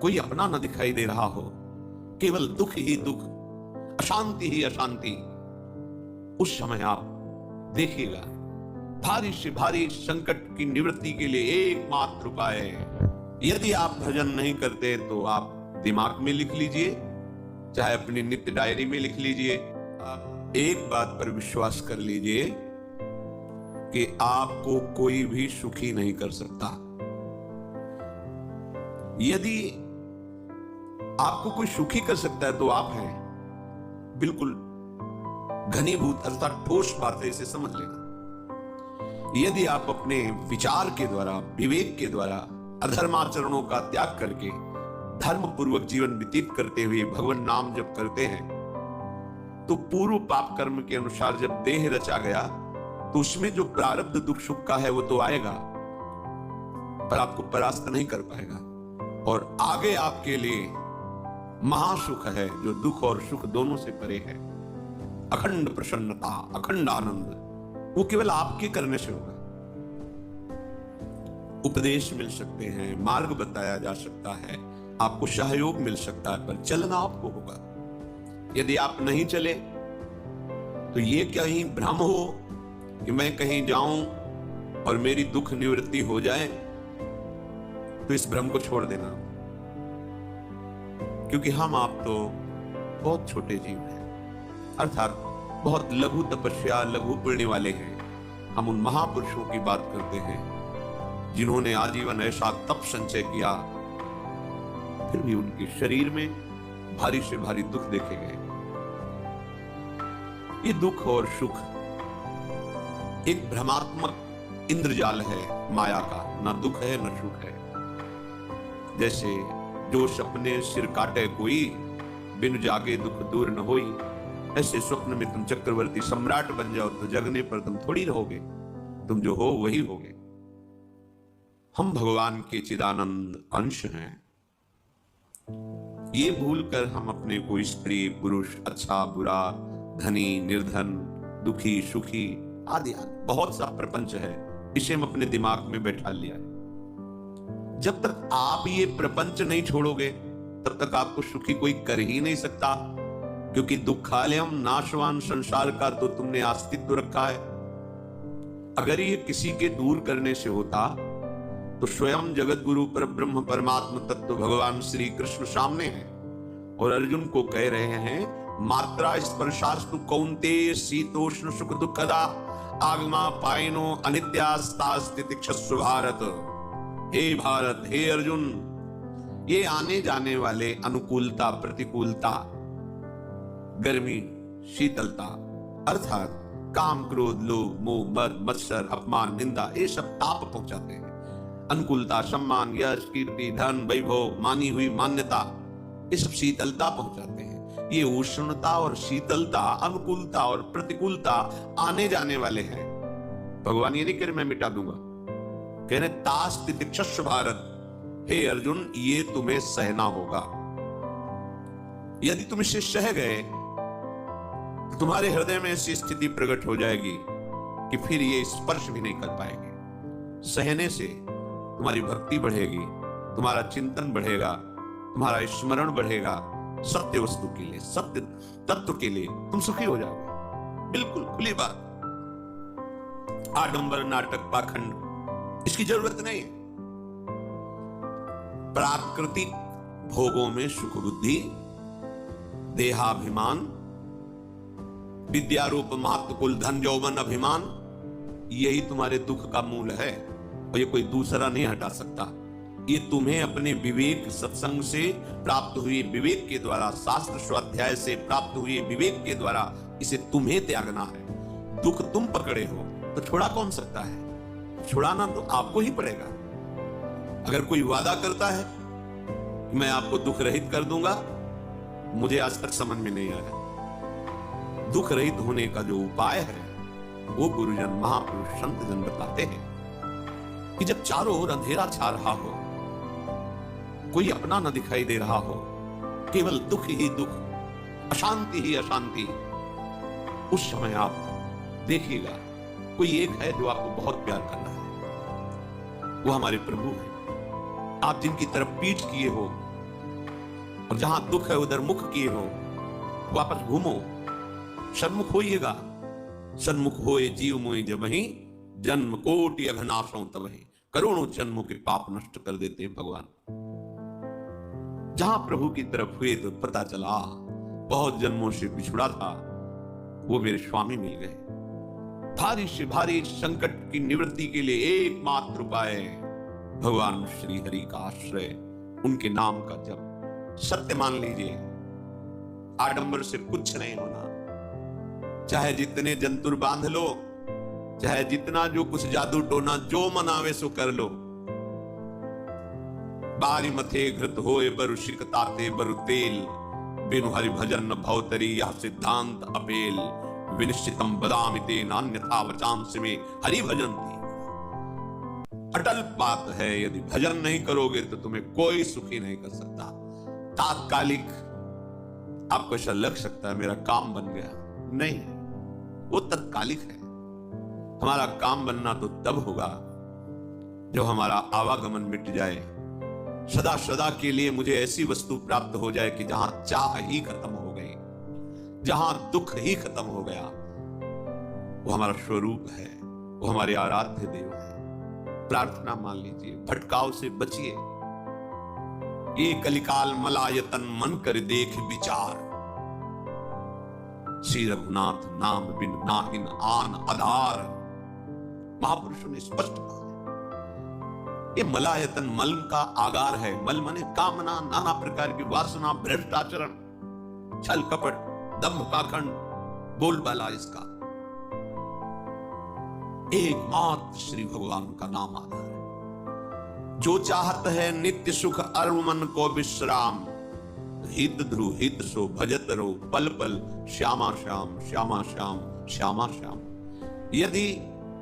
कोई अपना न दिखाई दे रहा हो, केवल दुख ही दुख, अशांति ही अशांति, उस समय आप देखिएगा भारी से भारी संकट की निवृत्ति के लिए एकमात्र उपाय है। यदि आप भजन नहीं करते तो आप दिमाग में लिख लीजिए, चाहे अपनी नित्य डायरी में लिख लीजिए। आप एक बात पर विश्वास कर लीजिए कि आपको कोई भी सुखी नहीं कर सकता। यदि आपको कोई सुखी कर सकता है तो आप हैं। बिल्कुल घनीभूत अर्थात ठोस बात है, इसे समझ लेना। यदि आप अपने विचार के द्वारा, विवेक के द्वारा अधर्माचरणों का त्याग करके धर्म पूर्वक जीवन व्यतीत करते हुए भगवान नाम जप करते हैं, तो पूर्व पाप कर्म के अनुसार जब देह रचा गया तो उसमें जो प्रारब्ध दुख सुख का है वो तो आएगा, पर आपको परास्त नहीं कर पाएगा। और आगे आपके लिए महासुख है जो दुख और सुख दोनों से परे है। अखंड प्रसन्नता, अखंड आनंद, वो केवल आपके करने से होगा। उपदेश मिल सकते हैं, मार्ग बताया जा सकता है, आपको सहयोग मिल सकता है, पर चलना आपको होगा। यदि आप नहीं चले तो ये कहीं भ्रम हो कि मैं कहीं जाऊं और मेरी दुख निवृत्ति हो जाए, तो इस भ्रम को छोड़ देना, क्योंकि हम आप तो बहुत छोटे जीव हैं, अर्थात बहुत लघु तपस्या, लघु पुण्य वाले हैं। हम उन महापुरुषों की बात करते हैं जिन्होंने आजीवन ऐसा तप संचय किया, फिर भी उनके शरीर में भारी से भारी दुख देखे गए। ये दुख और सुख एक भ्रमात्मक इंद्रजाल है माया का, ना दुख है ना सुख है। जैसे जो सपने सिर काटे कोई, बिन जागे दुख दूर न होई, ऐसे स्वप्न में तुम चक्रवर्ती सम्राट बन जाओ तो जगने पर तुम थोड़ी रहोगे, तुम जो हो वही होगे। हम भगवान के चिदानंद अंश हैं। ये भूलकर हम अपने को स्त्री पुरुष, अच्छा बुरा, धनी निर्धन, दुखी सुखी आदि बहुत सा प्रपंच है, इसे हम अपने दिमाग में बैठा लिया है। जब तक आप ये प्रपंच नहीं छोड़ोगे तब तक आपको सुखी कोई कर ही नहीं सकता, क्योंकि दुखालयम नाशवान संसार का तो तुमने अस्तित्व रखा है। अगर ये किसी के दूर करने से होता तो स्वयं जगत गुरु पर ब्रह्म परमात्म तत्व भगवान श्री कृष्ण सामने हैं और अर्जुन को कह रहे हैं, मात्रा स्पर्शास्तु कौन्तेय शीतोष्ण सुख दुखदा आगमा पायनो अनित्यास्तास्तितिक्षस्व भारत। हे भारत, हे अर्जुन, ये आने जाने वाले अनुकूलता प्रतिकूलता, गर्मी शीतलता, अर्थात काम क्रोध लोभ मोह मद मत्सर अपमान निंदा, ये सब ताप पहुंचाते हैं। अनुकूलता सम्मान यश कीर्ति धन वैभव मानी हुई मान्यता, ये सब शीतलता पहुंचाते हैं। ये उष्णता और शीतलता, अनुकूलता और प्रतिकूलता आने जाने वाले हैं। भगवान ये नहीं कह रहे मैं मिटा दूंगा, कह रहे तास्तितिक्षस्व भारत। हे अर्जुन, ये तुम्हें सहना होगा। यदि तुम इसे सह गए तो तुम्हारे हृदय में ऐसी स्थिति प्रकट हो जाएगी कि फिर ये स्पर्श भी नहीं कर पाएंगे। सहने से तुम्हारी भक्ति बढ़ेगी, तुम्हारा चिंतन बढ़ेगा, तुम्हारा स्मरण बढ़ेगा, सत्य वस्तु के लिए, सत्य तत्व के लिए तुम सुखी हो जाओगे। बिल्कुल खुली बात। आडंबर नाटक पाखंड इसकी जरूरत नहीं है। प्राकृतिक भोगों में सुख बुद्धि, देहाभिमान, विद्यारूप महत्व कुल धन यौवन अभिमान, यही तुम्हारे दुख का मूल है और ये कोई दूसरा नहीं हटा सकता। ये तुम्हें अपने विवेक सत्संग से प्राप्त हुए विवेक के द्वारा, शास्त्र स्वाध्याय से प्राप्त हुए विवेक के द्वारा इसे तुम्हें त्यागना है। दुख तुम पकड़े हो तो छुड़ा कौन सकता है? छुड़ाना तो आपको ही पड़ेगा। अगर कोई वादा करता है कि मैं आपको दुख रहित कर दूंगा, मुझे आज तक समझ में नहीं आया। दुख रहित होने का जो उपाय है वो गुरुजन महापुरुष संत जन बताते हैं कि जब चारों ओर अंधेरा छा रहा हो, कोई अपना न दिखाई दे रहा हो, केवल दुख ही दुख, अशांति ही अशांति, उस समय आप देखिएगा कोई एक है जो आपको बहुत प्यार कर रहा है। वो हमारे प्रभु हैं। आप जिनकी तरफ पीठ किए हो और जहां दुख है उधर मुख किए हो, वापस घूमो, सन्मुख होइएगा। सन्मुख होए जीव मोहि जब वही, जन्म कोटि अघनाशों तबहि। करोड़ों जन्मों के पाप नष्ट कर देते हैं भगवान। जहां प्रभु की तरफ हुए तो पता चला बहुत जन्मों से बिछुड़ा था, वो मेरे स्वामी मिल गए। भारी से भारी संकट की निवृत्ति के लिए एकमात्र उपाय भगवान श्री हरि का आश्रय, उनके नाम का जप। सत्य मान लीजिए, आडंबर से कुछ नहीं होना। चाहे जितने जंतुर बांध लो, चाहे जितना जो कुछ जादू टोना जो मनावे सो कर लो। बारी मथे घृत होए बरु शिकताते बरु तेल, बिनु हरि भजन न भवतरी यह सिद्धांत अपेल। विनिश्चितम बदामिते नान्यथा वचांस में हरि भजन थी। अटल बात है, यदि भजन नहीं करोगे तो तुम्हें कोई सुखी नहीं कर सकता। तात्कालिक आपको ऐसा लग सकता है मेरा काम बन गया, नहीं, वो तत्कालिक है। हमारा काम बनना तो तब होगा जब हमारा आवागमन मिट जाए, सदा सदा के लिए मुझे ऐसी वस्तु प्राप्त हो जाए कि जहां चाह ही खत्म हो गई, जहां दुख ही खत्म हो गया। वो हमारा स्वरूप है, वो हमारे आराध्य देव है। प्रार्थना मान लीजिए, भटकाव से बचिए। ये कलिकाल मलायतन मन कर देख विचार, श्री रघुनाथ नाम बिन नाहिन आन आधार। महापुरुषों ने स्पष्ट कहा, ये मलायतन मल का आगार है। मल माने कामना, नाना प्रकार की वासना, भ्रष्ट आचरण, छल कपट, दंभ पाखंड, बोलबाला इसका। एकमात्र श्री भगवान का नाम आधार है। जो चाहत है नित्य सुख अरुण मन को विश्राम, हित ध्रुव हित सो भजत रहो पल पल श्यामा श्याम श्यामा श्याम श्यामा श्याम। यदि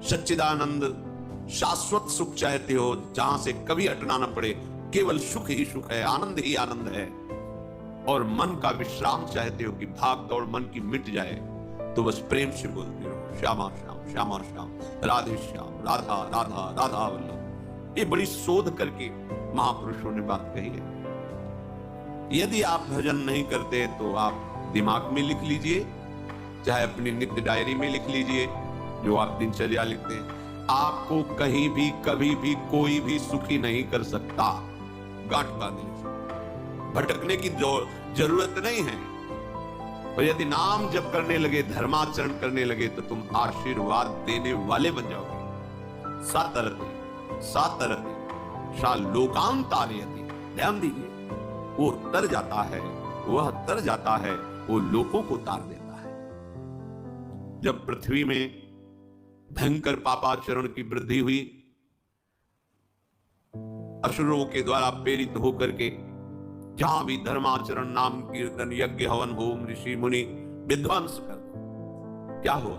सच्चिदानंद शाश्वत सुख चाहते हो, जहां से कभी हटना न पड़े, केवल सुख ही सुख है, आनंद ही आनंद है, और मन का विश्राम चाहते हो कि भाग दौड़ मन की मिट जाए, तो बस प्रेम से बोलते रहो श्यामा श्याम श्यामा श्याम, राधे श्याम, राधा राधा राधा वल्लभ। ये बड़ी शोध करके महापुरुषों ने बात कही है। यदि आप भजन नहीं करते तो आप दिमाग में लिख लीजिए, चाहे अपनी नित्य डायरी में लिख लीजिए, जो आप दिनचर्या लिखते हैं। आपको कहीं भी कभी भी कोई भी सुखी नहीं कर सकता। गांठ बांध लीजिए, भटकने की जरूरत नहीं है। और यदि नाम जप करने लगे, धर्माचरण करने लगे, तो तुम आशीर्वाद देने वाले बन जाओगे। सातरति सातरति सा लोकांतारयति। ध्यान दीजिए, वो तर जाता है, वह तर जाता है, वो लोगों को तार देता है। जब पृथ्वी में भयंकर पापाचरण की वृद्धि हुई, असुरों के द्वारा प्रेरित होकर के जहां भी धर्माचरण, नाम कीर्तन, यज्ञ हवन होम ऋषि मुनि विध्वंस कर दो, क्या हुआ?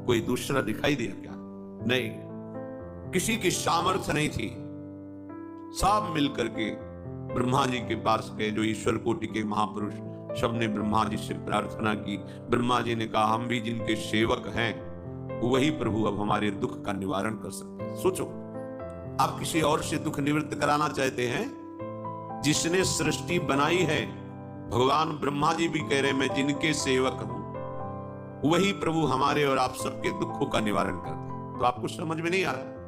कोई दूसरा दिखाई दिया क्या? नहीं, किसी की सामर्थ्य नहीं थी। सब मिलकर के ब्रह्मा जी के पास गए, जो ईश्वर कोटि के महापुरुष, सबने ब्रह्मा जी से प्रार्थना की। ब्रह्मा जी ने कहा, हम भी जिनके सेवक हैं, वही प्रभु अब हमारे दुख का निवारण कर सकते हैं। सोचो, आप किसी और से दुख निवृत्त कराना चाहते हैं? जिसने सृष्टि बनाई है, भगवान ब्रह्मा जी भी कह रहे, मैं जिनके सेवक हूं, वही प्रभु हमारे और आप सबके दुखों का निवारण करते हैं। तो आपको समझ में नहीं आ रहा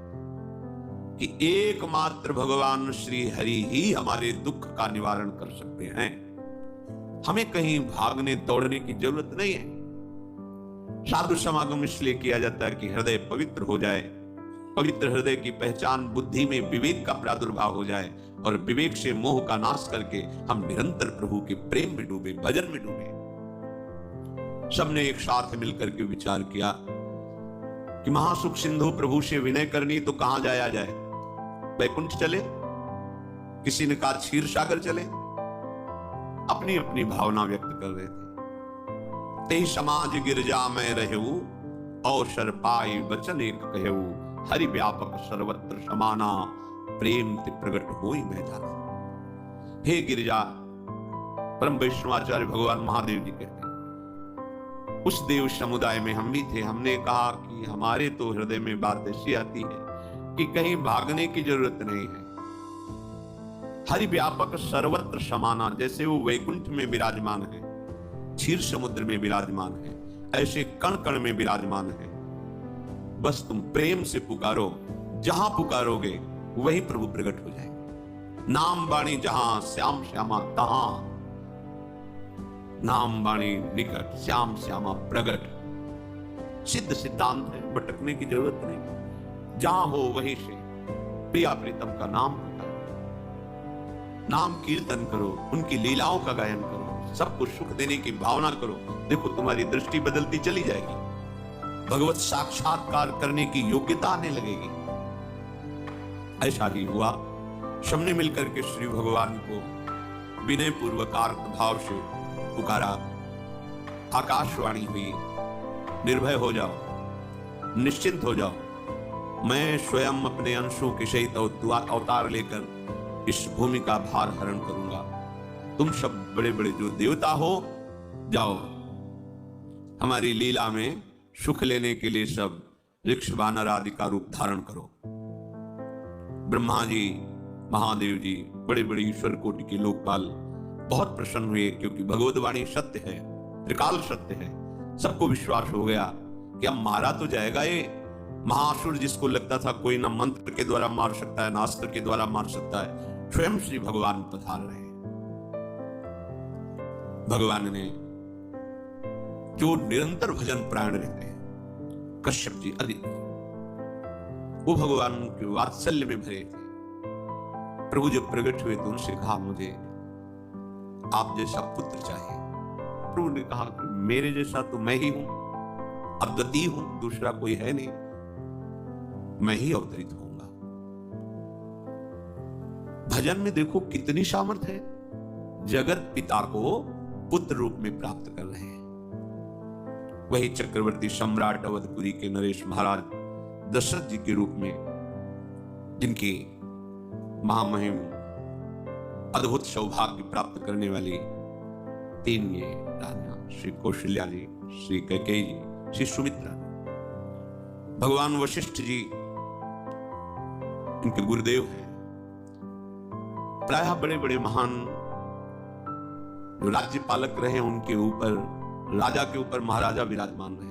कि एकमात्र भगवान श्री हरि ही हमारे दुख का निवारण कर सकते हैं। हमें कहीं भागने दौड़ने की जरूरत नहीं है। साधु समागम इसलिए किया जाता है कि हृदय पवित्र हो जाए। पवित्र हृदय की पहचान बुद्धि में विवेक का प्रादुर्भाव हो जाए, और विवेक से मोह का नाश करके हम निरंतर प्रभु के प्रेम में डूबे, भजन में डूबे। सबने एक साथ मिलकर के विचार किया कि महासुख सिंधु प्रभु से विनय करनी तो कहां जाया जाए? वैकुंठ चले, किसी ने कहा क्षीर सागर चले। अपनी अपनी भावना व्यक्त कर रहे थे। ते समाज गिरजा में रहू, अवसर पाई वचन एक कहू, हरि व्यापक सर्वत्र समाना, प्रेम ते प्रगट होई मैं जाना। हे गिरिजा, परम वैष्णवाचार्य भगवान महादेव जी कहते हैं, उस देव समुदाय में हम भी थे। हमने कहा कि हमारे तो हृदय में बात ऐसी आती है कि कहीं भागने की जरूरत नहीं है। हरि व्यापक सर्वत्र समाना, जैसे वो वैकुंठ में विराजमान है, क्षीर समुद्र में विराजमान है, ऐसे कण कण में विराजमान है। बस तुम प्रेम से पुकारो, जहां पुकारोगे वही प्रभु प्रकट हो जाएंगे। नाम बाणी जहां श्याम श्यामा तहां, नाम बाणी निकट श्याम श्यामा प्रगट। सिद्ध सिद्धांत है, भटकने की जरूरत नहीं। जहां हो वहीं से प्रिया प्रीतम का नाम होता है। नाम कीर्तन करो, उनकी लीलाओं का गायन करो, सबको सुख देने की भावना करो। देखो तुम्हारी दृष्टि बदलती चली जाएगी, भगवत साक्षात्कार करने की योग्यता आने लगेगी। ऐसा ही हुआ। सबने मिलकर के श्री भगवान को विनय पूर्वक आर्त भाव से पुकारा। आकाशवाणी हुई, निर्भय हो जाओ, निश्चिंत हो जाओ, मैं स्वयं अपने अंशों के सहित अवतार लेकर इस भूमि का भार हरण करूंगा। तुम सब बड़े बड़े जो देवता हो, जाओ हमारी लीला में सुख लेने के लिए सब ऋक्ष वानर आदि का रूप धारण करो। ब्रह्मा जी, महादेव जी, बड़े बड़े ईश्वर कोटि के लोकपाल बहुत प्रसन्न हुए, क्योंकि भगवत वाणी सत्य है, त्रिकाल सत्य है। सबको विश्वास हो गया कि अब मारा तो जाएगा ये महासुर, जिसको लगता था कोई ना मंत्र के द्वारा मार सकता है ना अस्त्र के द्वारा मार सकता है। स्वयं श्री भगवान पधार रहे। भगवान ने जो निरंतर भजन प्राण रहते हैं, कश्यप जी आदित्य, वो भगवान के वात्सल्य में भरे थे। प्रभु जब प्रकट हुए तो उनसे कहा, मुझे आप जैसा पुत्र चाहिए। प्रभु ने कहा कि मेरे जैसा तो मैं ही हूं, अद्वितीय हूं, दूसरा कोई है नहीं, मैं ही अवतरित होऊंगा। भजन में देखो कितनी सामर्थ्य है। जगत पिता को पुत्र रूप में प्राप्त कर रहे हैं। वही चक्रवर्ती सम्राट अवधपुरी के नरेश महाराज दशरथ जी के रूप में, जिनकी महामहिम अद्भुत सौभाग्य प्राप्त करने वाली तीन ये रानियां, श्री कौशल्या जी, श्री कैकेयी जी, श्री सुमित्रा। भगवान वशिष्ठ जी इनके गुरुदेव हैं। प्रायः बड़े बड़े महान जो राज्य पालक रहे, उनके ऊपर, राजा के ऊपर महाराजा विराजमान रहे।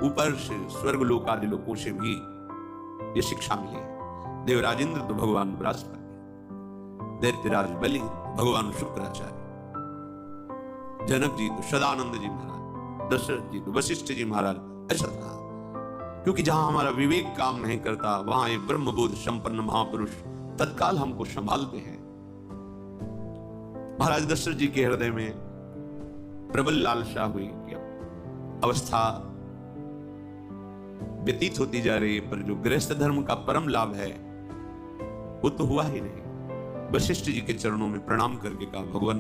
ऊपर से स्वर्ग लोक आदि लोकों से भी ये शिक्षा मिली। देवराजेंद्र तो भगवान बृहस्पति, दैत्यराज बलि भगवान शुक्राचार्य, जनक जी तो सदानंद जी महाराज, दशरथ जी तो वशिष्ठ जी महाराज। ऐसा था क्योंकि जहां हमारा विवेक काम नहीं करता, वहां एक ब्रह्मबोध संपन्न महापुरुष तत्काल हमको संभालते हैं। महाराज दशरथ जी के हृदय में प्रबल लालसा हुई कि अवस्था व्यतीत होती जा रही है, पर जो गृहस्थ धर्म का परम लाभ है वो तो हुआ ही नहीं। वशिष्ठ जी के चरणों में प्रणाम करके कहा, भगवान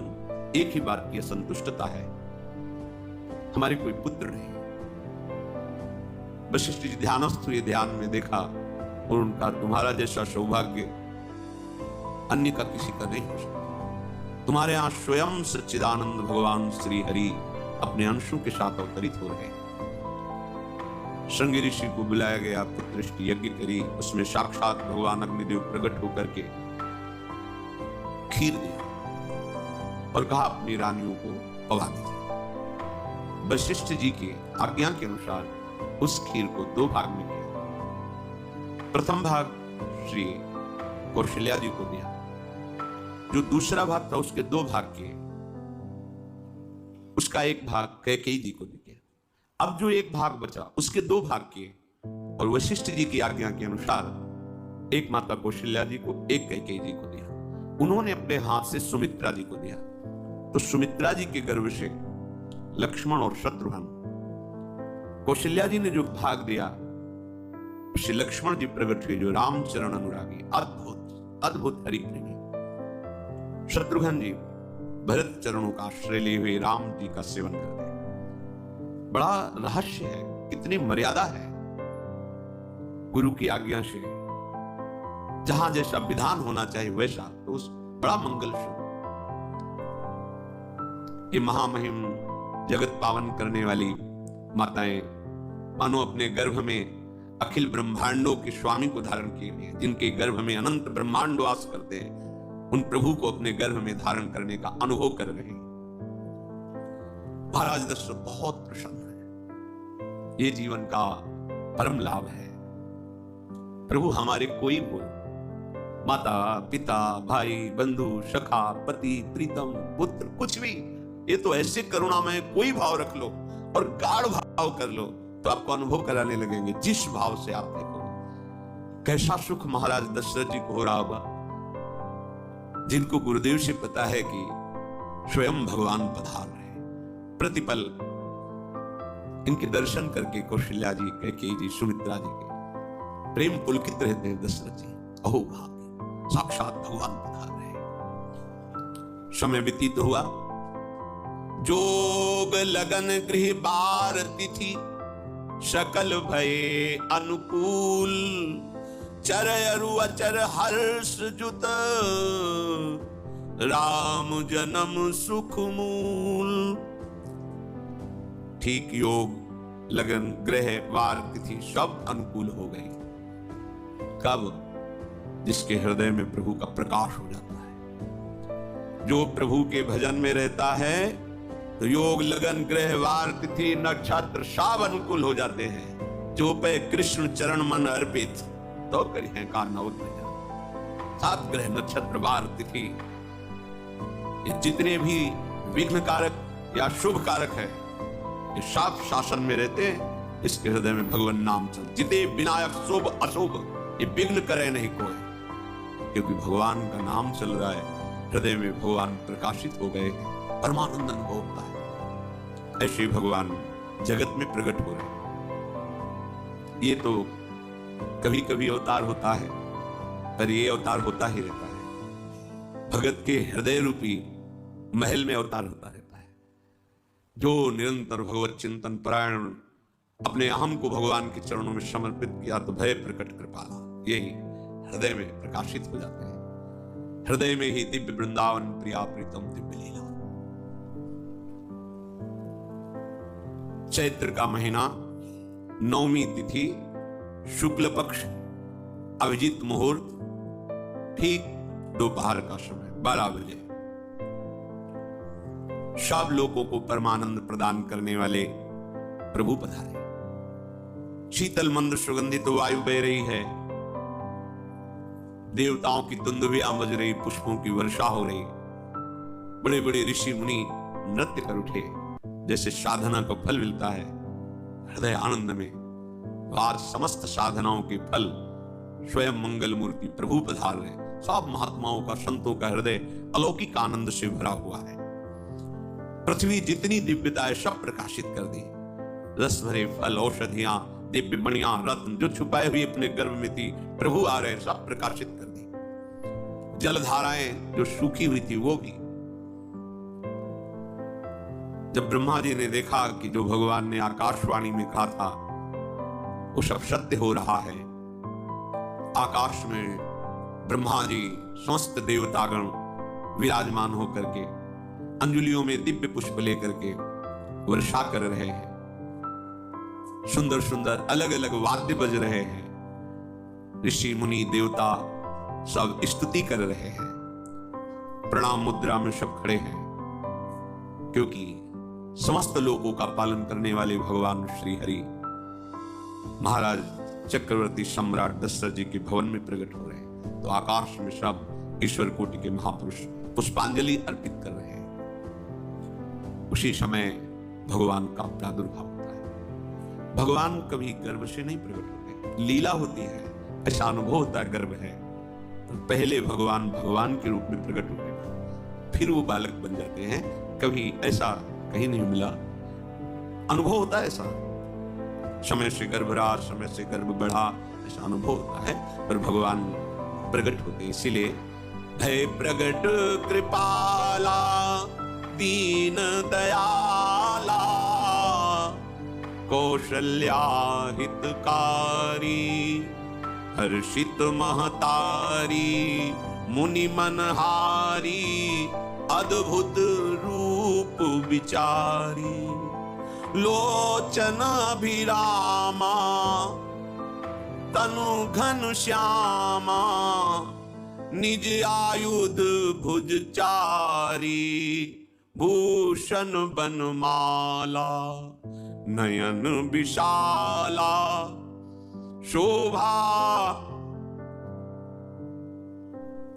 एक ही बात की असंतुष्टता है, हमारे कोई पुत्र नहीं। वशिष्ठ जी ध्यानस्थ हुए, ध्यान में देखा और उनका, तुम्हारा जैसा सौभाग्य अन्य का किसी का नहीं हो सकता। तुम्हारे यहां स्वयं सच्चिदानंद भगवान श्री हरि अपने अंशों के साथ अवतरित हो रहे हैं। श्रृंगी ऋषि को बुलाया गया, पुत्रष्टि यज्ञ करी, उसमें साक्षात भगवान अग्निदेव प्रकट होकर के खीर दिया और कहा अपनी रानियों को पवा दीजिए। वशिष्ठ जी की आज्ञा के अनुसार उस खीर को दो भाग में किया। प्रथम भाग श्री कौशल्या जी को दिया, जो दूसरा भाग था उसके दो भाग किए, उसका एक भाग कैकेयी जी को दिया। अब जो एक भाग बचा उसके दो भाग किए और वशिष्ठ जी की आज्ञा के अनुसार एक माता कौशल्या जी को, एक कैकेयी जी को दिया। उन्होंने अपने हाथ से सुमित्रा जी को दिया, तो सुमित्रा जी के गर्भ से लक्ष्मण और शत्रुघ्न। कौशल्या जी ने जो भाग दिया उससे लक्ष्मण जी प्रकट हुए, जो रामचरण अनुरागी, अद्भुत अद्भुत हरिप्रेमी। शत्रुघ्न जी भरत चरणों का आश्रय लिए हुए राम जी का सेवन करते हैं। बड़ा रहस्य है, कितनी मर्यादा है गुरु की आज्ञा से। जहां जैसा विधान होना चाहिए वैसा, तो उस बड़ा मंगल शुभ। ये महामहिम जगत पावन करने वाली माताएं मानो अपने गर्भ में अखिल ब्रह्मांडों के स्वामी को धारण किए हैं, जिनके गर्भ में अनंत ब्रह्मांड वास करते हैं। उन प्रभु को अपने गर्भ में धारण करने का अनुभव कर रहे हैं। महाराज दशरथ बहुत प्रसन्न है। ये जीवन का परम लाभ है। प्रभु हमारे कोई हो, माता पिता भाई बंधु सखा पति प्रीतम पुत्र कुछ भी, ये तो ऐसे करुणा में कोई भाव रख लो और गाढ़ भाव कर लो तो आपको अनुभव कराने लगेंगे। जिस भाव से आप देखोगे कैसा सुख महाराज दशरथ जी को हो रहा होगा, जिनको गुरुदेव से पता है कि स्वयं भगवान पधार रहे। प्रतिपल इनके दर्शन करके कौशल्या जी, कैकेयी जी, सुमित्रा जी के प्रेम पुलकित रहते हैं। दशरथ जी अहो भाग्य, साक्षात भगवान पधार रहे। समय व्यतीत हुआ, जोग लगन गृह बार तिथि सकल भये अनुकूल, चर अरु अचर हर्ष जुत राम जन्म सुख मूल। ठीक योग लगन ग्रह वार तिथि सब अनुकूल हो गए। कब? जिसके हृदय में प्रभु का प्रकाश हो जाता है। जो प्रभु के भजन में रहता है तो योग लगन ग्रह वार तिथि नक्षत्र सब अनुकूल हो जाते हैं। जो पे कृष्ण चरण मन अर्पित तो करिए कारनाउत भजन। 7 ग्रह नक्षत्र वार तिथि ये जितने भी विघ्न कारक या शुभ कारक है ये सब शासन में रहते हैं। इसके हृदय में भगवान नाम चल, जिते विनायक शुभ अशुभ ये विघ्न करे नहीं कोई, क्योंकि भगवान का नाम चल रहा है। हृदय में भगवान प्रकाशित हो गए, परमानंद अनुभव होता है। ऐसे भगवान जगत में प्रकट हो रहे। ये तो कभी कभी अवतार होता है, पर ये अवतार होता ही रहता है। भगत के हृदय रूपी महल में अवतार होता रहता है। जो निरंतर भगवत चिंतन परायण अपने अहम को भगवान के चरणों में समर्पित किया तो भय प्रकट कृपाला यही हृदय में प्रकाशित हो जाते हैं। हृदय में ही दिव्य वृंदावन प्रिया प्रीतम दिव्य लीला। चैत्र का महीना, 9वीं तिथि, शुक्ल पक्ष, अभिजीत मुहूर्त, ठीक दोपहर का समय 12 बजे। सब लोगों को परमानंद प्रदान करने वाले प्रभु पधारे। शीतल मंद सुगंधित वायु बह रही है। देवताओं की दुंदुभियां बज रही, पुष्पों की वर्षा हो रही। बड़े बड़े ऋषि मुनि नृत्य कर उठे, जैसे साधना को फल मिलता है। हृदय आनंद में आज समस्त साधनाओं के फल स्वयं मंगल मूर्ति प्रभु पधार रहे। सब महात्माओं का, संतों का हृदय अलौकिक आनंद से भरा हुआ है। पृथ्वी जितनी दिव्यता है सब प्रकाशित कर दी। रस भरे फल, औषधियां, दिव्य मणियां, रत्न जो छुपाए हुए अपने गर्भ में थी प्रभु आ रहे, सब प्रकाशित कर दी। जलधाराएं जो सूखी हुई थी वो भी। जब ब्रह्मा जी ने देखा कि जो भगवान ने आकाशवाणी में कहा था वो सब सत्य हो रहा है, आकाश में ब्रह्मा जी समस्त देवतागण विराजमान होकर के अंजलियों में दिव्य पुष्प लेकर के वर्षा कर रहे हैं। सुंदर सुंदर अलग अलग वाद्य बज रहे हैं। ऋषि मुनि देवता सब स्तुति कर रहे हैं। प्रणाम मुद्रा में सब खड़े हैं, क्योंकि समस्त लोगों का पालन करने वाले भगवान श्री हरि महाराज चक्रवर्ती सम्राट दशरथ जी के भवन में प्रकट हो रहे हैं। तो आकाश में सब ईश्वर कोटि के महापुरुष पुष्पांजलि अर्पित कर रहे हैं। उसी समय भगवान का प्रादुर्भाव होता है। भगवान कभी गर्भ से नहीं प्रकट होते, लीला होती है, ऐसा अनुभव होता है। गर्भ है तो पहले भगवान भगवान के रूप में प्रकट होते हैं, फिर वो बालक बन जाते हैं। कभी ऐसा कहीं नहीं मिला, अनुभव होता है ऐसा। समय से गर्भ रहा, समय से गर्भ बढ़ा, ऐसा अनुभव होता है। पर भगवान प्रकट होते, इसीलिए भय प्रगट कृपाला दीन दयाला कौशल्या हितकारी हर्षित महतारी मुनि मनहारी अद्भुत रूप विचारी लोचन अभिरामा तनु घन श्यामा निज आयुध भुज चारी, भूषण बनमाला नयन विशाला, शोभा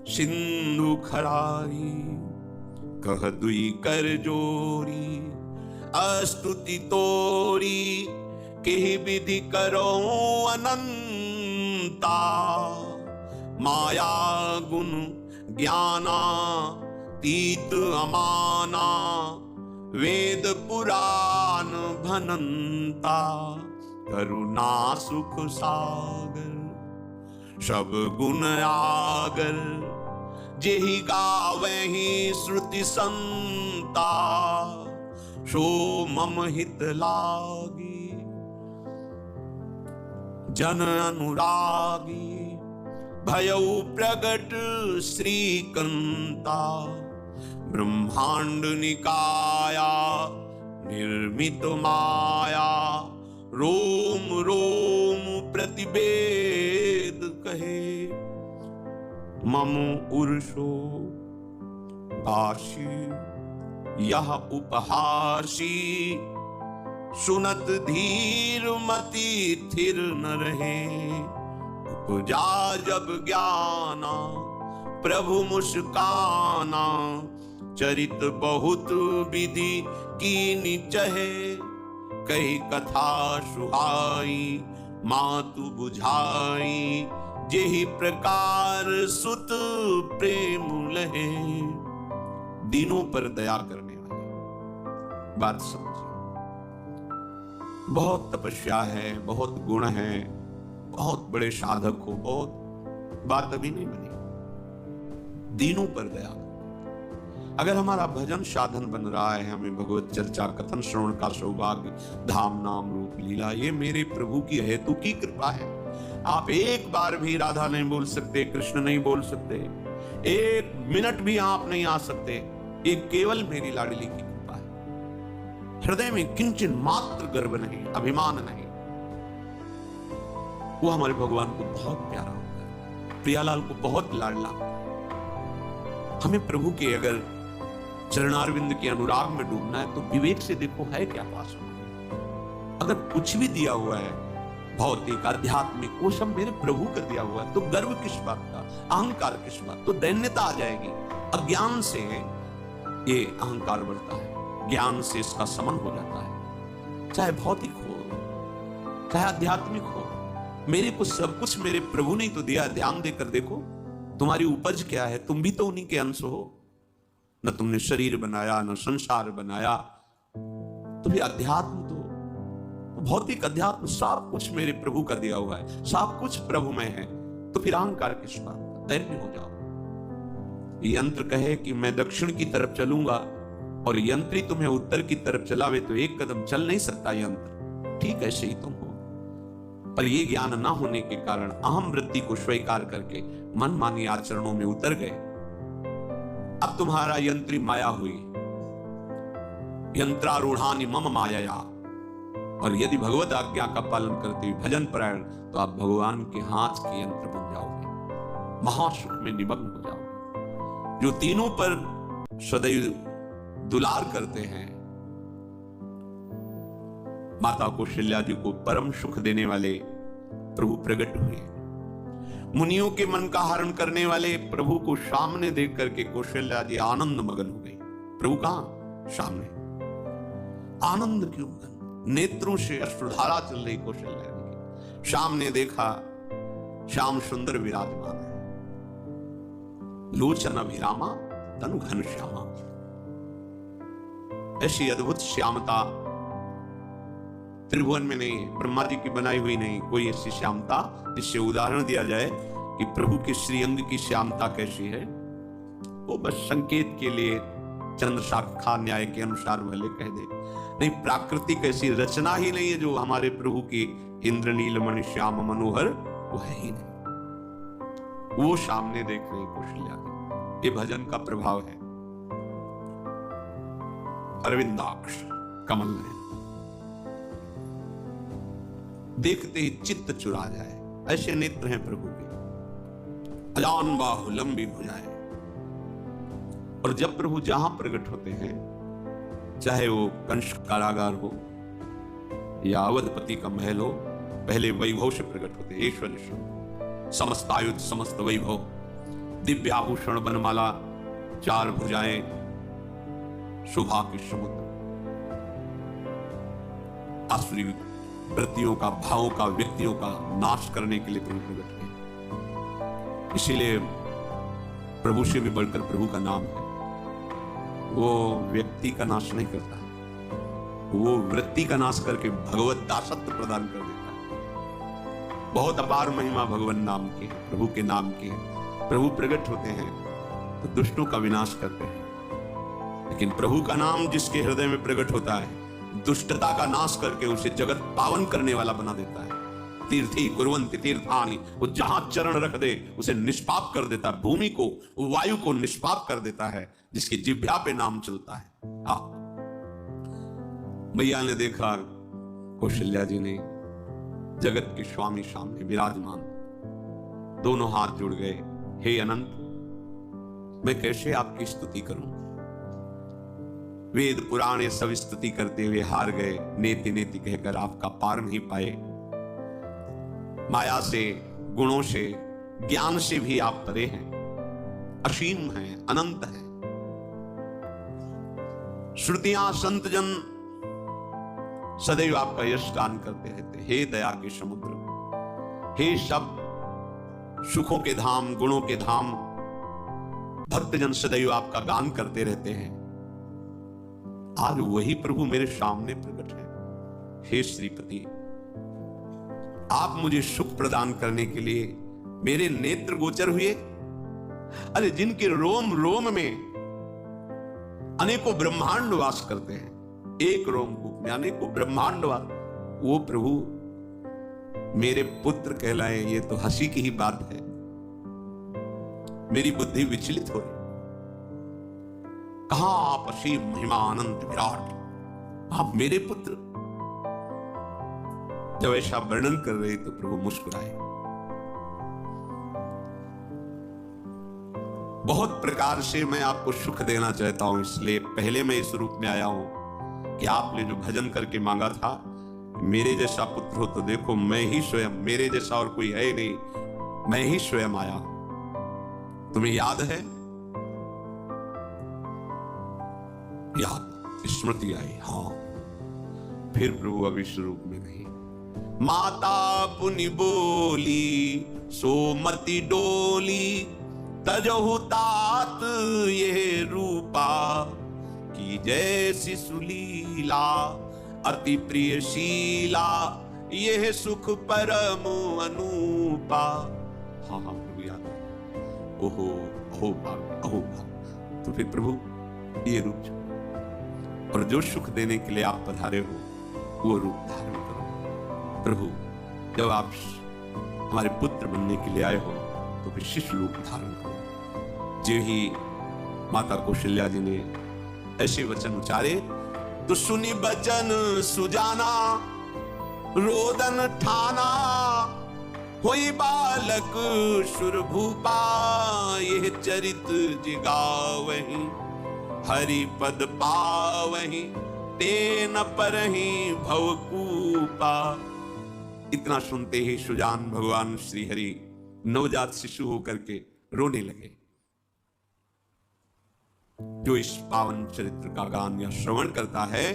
सिंधु खरारी, कह दुई कर जोरी, अस्तुति तोरी, के विधि करो अनंता, माया गुण ज्ञाना तीत अमाना, वेद पुराण भनंता, करुणा सुख सागर, सब गुण आगर, जेहि गावहि श्रुति संता, सो मम हित लागी, जन अनुरागी, भयउ प्रगट श्रीकंता, ब्रह्मांड निकाया निर्मित माया, रोम रोम प्रतिवेद कहे, मम उर्षो दासी, यह उपहासी, सुनत धीर मति थिर न रहे, उपजा जब ज्ञाना प्रभु मुस्काना, चरित बहुत विधि कीनी चहे, कही कथा सुहाई मातु बुझाई, जेहि प्रकार सुत प्रेम लहे। दीनों पर दया करने वाले, बात समझिए। बहुत तपस्या है, बहुत गुण है, बहुत बड़े साधक हो, बहुत बात अभी नहीं बनी। दीनों पर दया। अगर हमारा भजन साधन बन रहा है, हमें भगवत चर्चा कथन श्रवण का सौभाग्य, धाम नाम रूप लीला, ये मेरे प्रभु की हेतु की कृपा है। आप एक बार भी राधा नहीं बोल सकते, कृष्ण नहीं बोल सकते, एक मिनट भी आप नहीं आ सकते, ये केवल मेरी लाडली की कृपा है। हृदय में किंचन मात्र गर्व नहीं, अभिमान नहीं। वो हमारे भगवान को बहुत प्यारा होता है, प्रियालाल को बहुत लाडला होता है। हमें प्रभु के अगर चरणारविंद के अनुराग में डूबना है तो विवेक से देखो है क्या पास में। अगर कुछ भी दिया हुआ है भौतिक आध्यात्मिक, वो सब मेरे प्रभु का दिया हुआ है, तो गर्व किस बात का, अहंकार किस बात, तो दैन्यता आ जाएगी। अज्ञान से ये अहंकार बढ़ता है, ज्ञान से इसका समन हो जाता है। चाहे भौतिक हो चाहे आध्यात्मिक हो, मेरे को सब कुछ मेरे प्रभु ने तो दिया। ध्यान देकर देखो तुम्हारी उपज क्या है, तुम भी तो उन्हीं के अंश हो। न तुमने शरीर बनाया, न संसार बनाया, तो भी अध्यात्म तो भौतिक अध्यात्म सब कुछ मेरे प्रभु का दिया हुआ है, सब कुछ प्रभु में है। तो फिर अहंकार किस बात का, दैन्य हो जाओ। यंत्र कहे कि मैं दक्षिण की तरफ चलूंगा और यंत्री तुम्हें उत्तर की तरफ चलावे तो एक कदम चल नहीं सकता यंत्र। ठीक ऐसे ही तुम हो, पर यह ज्ञान ना होने के कारण अहम वृत्ति को स्वीकार करके मनमानी आचरणों में उतर गए। अब तुम्हारा यंत्री माया हुई, यंत्रारूढ़ानि मम माया। और यदि भगवत आज्ञा का पालन करते हुए भजन परायण, तो आप भगवान के हाथ के यंत्र बन जाओगे, महासुख में निमग्न हो जाओगे। जो तीनों पर सदैव दुलार करते हैं, माता कौशल्या जी को परम सुख देने वाले प्रभु प्रकट हुए। मुनियों के मन का हरण करने वाले प्रभु को सामने देख करके कौशल्या जी आनंद मगन हो गई। प्रभु कहां? सामने। आनंद क्यों? नेत्रों से अश्रुधारा चल रही कौशल्या जी की। सामने देखा श्याम सुंदर विराजमान है, लोचन अभिरामा तनु घन श्यामा। ऐसी अद्भुत श्यामता त्रिभुवन में नहीं, ब्रह्मा जी की बनाई हुई नहीं कोई ऐसी श्यामता जिससे उदाहरण दिया जाए कि प्रभु के श्रीअंग की श्यामता कैसी है। वो बस संकेत के लिए चंद्र शाखा न्याय के अनुसार भले कह दे, नहीं प्राकृतिक ऐसी रचना ही नहीं है जो हमारे प्रभु की इंद्रनील मणि श्याम मनोहर, वो है ही नहीं। वो सामने देख रहे कौशल्या जी। ये भजन का प्रभाव है। अरविंदाक्ष कमल नयन, देखते ही चित्त चुरा जाए, ऐसे नेत्र हैं प्रभु के। अजान बाहु लंबी भुजाएं। और जब प्रभु जहां प्रकट होते हैं, चाहे वो कंस कारागार हो या अवधपति का महल हो, पहले वैभव से प्रकट होते हैं। ईश्वर समस्त आयुध, समस्त वैभव, दिव्य आभूषण, बनमाला, 4 भुजाएं, शोभा के समुद्र, आसुरी वृत्तियों का, भावों का, व्यक्तियों का नाश करने के लिए प्रभु प्रकट हुए। इसीलिए प्रभु से भी बढ़कर प्रभु का नाम है। वो व्यक्ति का नाश नहीं करता, वो वृत्ति का नाश करके भगवत दासत्व प्रदान कर देता है। बहुत अपार महिमा भगवान नाम की, प्रभु के नाम की। प्रभु प्रकट होते हैं तो दुष्टों का विनाश करते हैं, लेकिन प्रभु का नाम जिसके हृदय में प्रकट होता है, दुष्टता का नाश करके उसे जगत पावन करने वाला बना देता है। तीर्थी कुर्वन्ति तीर्थानि, वो जहां चरण रख दे उसे निष्पाप कर देता है। भूमि को, वायु को निष्पाप कर देता है, जिसकी जिह्वा पे नाम चलता है। मैया ने देखा कौशल्या जी ने जगत के स्वामी सामने विराजमान, दोनों हाथ जुड़ गए। हे अनंत, मैं कैसे आपकी स्तुति करूं? वेद पुराण सब स्तुति करते हुए हार गए। नेति नेति कहकर आपका पार नहीं पाए। माया से, गुणों से, ज्ञान से भी आप परे हैं, असीम हैं, अनंत हैं। श्रुतियां, संत जन सदैव आपका यश गान करते रहते। हे दया के समुद्र, हे सब सुखों के धाम, गुणों के धाम, भक्तजन सदैव आपका गान करते रहते हैं। आज वही प्रभु मेरे सामने प्रकट है। हे श्रीपति, आप मुझे सुख प्रदान करने के लिए मेरे नेत्र गोचर हुए। अरे जिनके रोम रोम में अनेकों ब्रह्मांड वास करते हैं, एक रोमकूप में अनेकों ब्रह्मांड वास, वो प्रभु मेरे पुत्र कहलाए, ये तो हंसी की ही बात है। मेरी बुद्धि विचलित हो रही। कहां आप असीम महिमा अनंत विराट, आप मेरे पुत्र? जब ऐसा वर्णन कर रहे तो प्रभु मुस्कुराए। बहुत प्रकार से मैं आपको सुख देना चाहता हूं, इसलिए पहले मैं इस रूप में आया हूं कि आपने जो भजन करके मांगा था, मेरे जैसा पुत्र हो तो देखो, मैं ही स्वयं, मेरे जैसा और कोई है नहीं, मैं ही स्वयं आया हूं। तुम्हें याद है? याद, स्मृति आई। हाँ, फिर प्रभु अब इस रूप में नहीं। माता पुनि बोली सोमति डोली, तजहु तात ये रूपा, की जैसी सुलीला अति प्रियशीला, यह सुख परम अनूपा। हाँ हाँ प्रभु याद है। ओहो अहो भाग, अहो भाग। तो फिर प्रभु ये रूप, और जो सुख देने के लिए आप पधारे हो वो रूप धारण करो। प्रभु, जब आप हमारे पुत्र बनने के लिए आए हो तो फिर शिशु रूप धारण करो। जो ही माता कौशल्या जी ने ऐसे वचन उचारे तो सुनी बचन सुजाना, रोदन ठाना, होई बालक सुर भूपा, यह चरित जिगावहि, हरि पद पावहि, तेन परहि भवकूपा। इतना सुनते ही सुजान भगवान श्री हरि नवजात शिशु होकर के रोने लगे। जो इस पावन चरित्र का गान या श्रवण करता है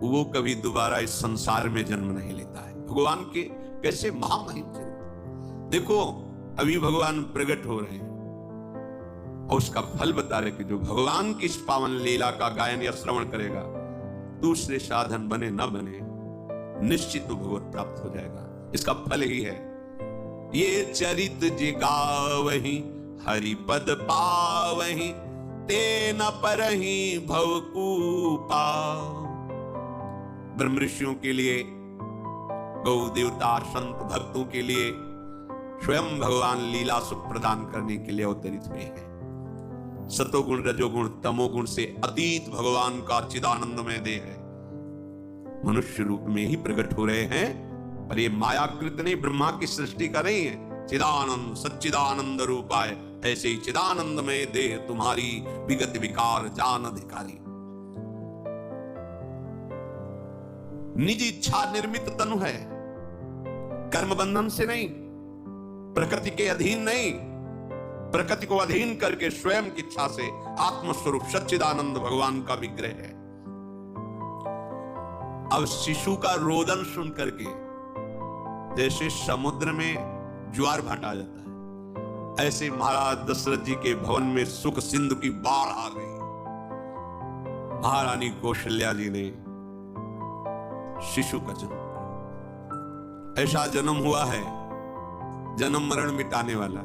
वो कभी दोबारा इस संसार में जन्म नहीं लेता है। भगवान के कैसे महामहिम चरित्र देखो। अभी भगवान प्रकट हो रहे हैं और उसका फल बता रहे कि जो भगवान की इस पावन लीला का गायन या श्रवण करेगा, दूसरे साधन बने न बने, निश्चित तो भगवत प्राप्त हो जाएगा। इसका फल ही है ये चरित जिगावहि, हरि पद पावहि, तेन परहि भवकूपा। ब्रह्म ऋषियों के लिए, गौ देवता, संत भक्तों के लिए स्वयं भगवान लीला सुख प्रदान करने के लिए अवतरित हुए हैं। सतोगुण, रजोगुण, तमोगुण से अतीत भगवान का चिदानंदमय देह है, मनुष्य रूप में ही प्रकट हो रहे हैं। पर ये मायाकृत नहीं, ब्रह्मा की सृष्टि का नहीं है, चिदानंद सच्चिदानंद रूपाय, ऐसे ही चिदानंद में देह तुम्हारी, विगत विकार जान अधिकारी। निज इच्छा निर्मित तनु है, कर्म बंधन से नहीं, प्रकृति के अधीन नहीं, प्रकृति को अधीन करके स्वयं की इच्छा से आत्मस्वरूप सच्चिदानंद भगवान का विग्रह है। अब शिशु का रोदन सुन करके जैसे समुद्र में ज्वार भाटा आ जाता है, ऐसे महाराज दशरथ जी के भवन में सुख सिंधु की बाढ़ आ गई। महारानी कौशल्या जी ने शिशु का जन्म, ऐसा जन्म हुआ है जन्म मरण मिटाने वाला।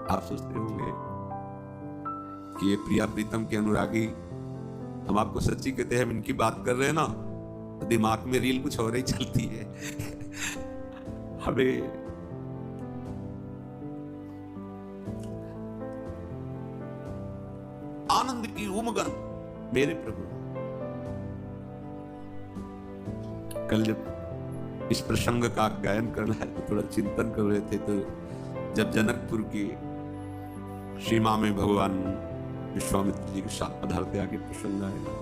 आप सोचते होंगे कि ये प्रिया प्रीतम के अनुरागी, हम आपको सच्ची कहते हैं, हम इनकी बात कर रहे हैं ना तो दिमाग में रील कुछ और ही चलती है। हमें आनंद की उमगन मेरे प्रभु। कल जब इस प्रसंग का गायन करना है तो थोड़ा चिंतन कर रहे थे, तो जब जनकपुर की सीमा में भगवान विश्वामित्र जी के साथ पधारते आगे प्रसंग आएगा,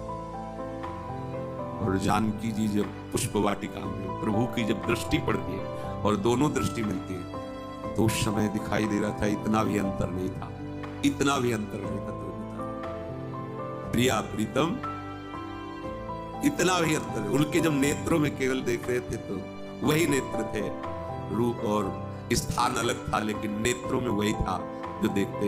और जानकी जी जब पुष्प वाटिका में प्रभु की जब दृष्टि पड़ती है और दोनों दृष्टि मिलती है, तो उस समय दिखाई दे रहा था इतना भी अंतर नहीं था, इतना भी अंतर नहीं था। तो प्रिया प्रीतम इतना भी अंतर, उनके जब नेत्रों में केवल देख रहे थे तो वही नेत्र थे, रूप और स्थान अलग था, लेकिन नेत्रों में वही था जो देखते,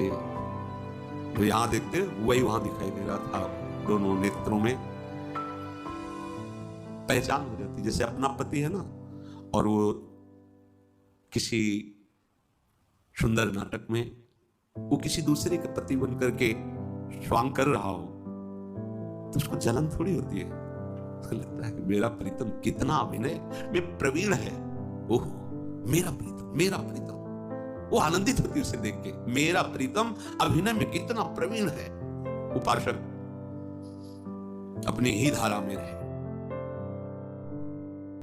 जो यहां देखते वही वहां दिखाई दे रहा था। दोनों नेत्रों में पहचान हो जाती, जैसे अपना पति है ना, और वो किसी सुंदर नाटक में वो किसी दूसरे के पति बन करके स्वांग कर रहा हो तो उसको जलन थोड़ी होती है, उसको लगता है कि मेरा प्रीतम कितना अभिनय में प्रवीण है, ओह मेरा प्रीतम, मेरा प्रीतम। वो आनंदित होती है उसे देख के, मेरा प्रीतम अभिनय में कितना प्रवीण है। उपासक अपनी ही धारा में रहे,